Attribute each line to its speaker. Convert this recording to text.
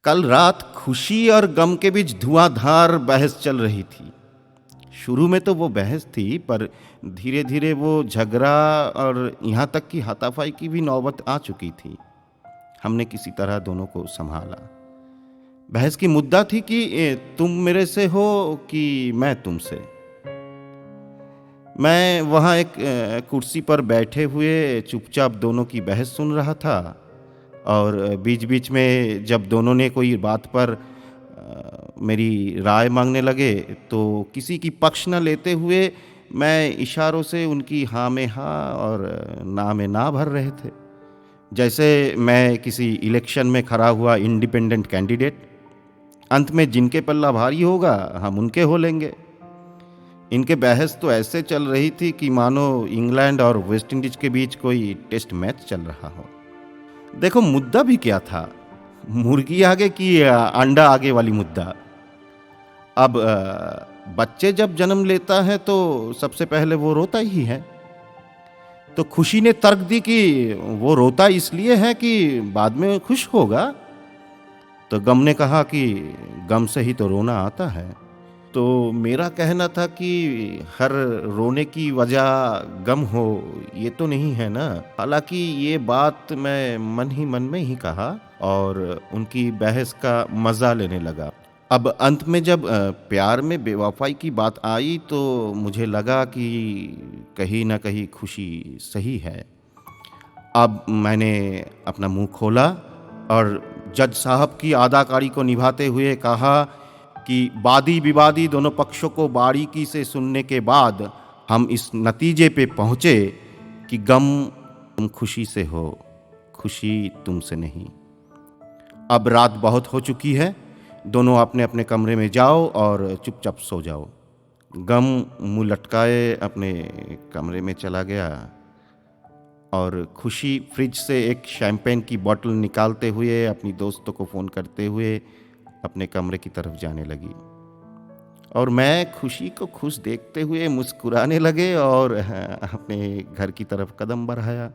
Speaker 1: कल रात खुशी और गम के बीच धुआंधार बहस चल रही थी। शुरू में तो वो बहस थी, पर धीरे धीरे वो झगड़ा और यहाँ तक कि हाथापाई की भी नौबत आ चुकी थी। हमने किसी तरह दोनों को संभाला। बहस की मुद्दा थी कि तुम मेरे से हो कि मैं तुमसे। मैं वहाँ एक कुर्सी पर बैठे हुए चुपचाप दोनों की बहस सुन रहा था, और बीच बीच में जब दोनों ने कोई बात पर मेरी राय मांगने लगे, तो किसी की पक्ष न लेते हुए मैं इशारों से उनकी हाँ में हाँ और ना में ना भर रहे थे, जैसे मैं किसी इलेक्शन में खड़ा हुआ इंडिपेंडेंट कैंडिडेट। अंत में जिनके पल्ला भारी होगा हम उनके हो लेंगे। इनके बहस तो ऐसे चल रही थी कि मानो इंग्लैंड और वेस्ट इंडीज के बीच कोई टेस्ट मैच चल रहा हो। देखो मुद्दा भी क्या था, मुर्गी आगे की अंडा आगे वाली मुद्दा। अब बच्चे जब जन्म लेता है तो सबसे पहले वो रोता ही है। तो खुशी ने तर्क दी कि वो रोता इसलिए है कि बाद में खुश होगा। तो गम ने कहा कि गम से ही तो रोना आता है। तो मेरा कहना था कि हर रोने की वजह गम हो, ये तो नहीं है ना। हालांकि ये बात मैं मन ही मन में ही कहा और उनकी बहस का मज़ा लेने लगा। अब अंत में जब प्यार में बेवफाई की बात आई, तो मुझे लगा कि कहीं ना कहीं खुशी सही है। अब मैंने अपना मुंह खोला और जज साहब की अदाकारी को निभाते हुए कहा कि वादी विवादी दोनों पक्षों को बारीकी से सुनने के बाद हम इस नतीजे पे पहुँचे कि गम तुम खुशी से हो, खुशी तुमसे नहीं। अब रात बहुत हो चुकी है, दोनों अपने अपने कमरे में जाओ और चुपचाप सो जाओ। गम मुंह लटकाए अपने कमरे में चला गया और खुशी फ्रिज से एक शैम्पेन की बोतल निकालते हुए अपनी दोस्तों को फ़ोन करते हुए अपने कमरे की तरफ जाने लगी। और मैं खुशी को खुश देखते हुए मुस्कुराने लगे और अपने घर की तरफ कदम बढ़ाया।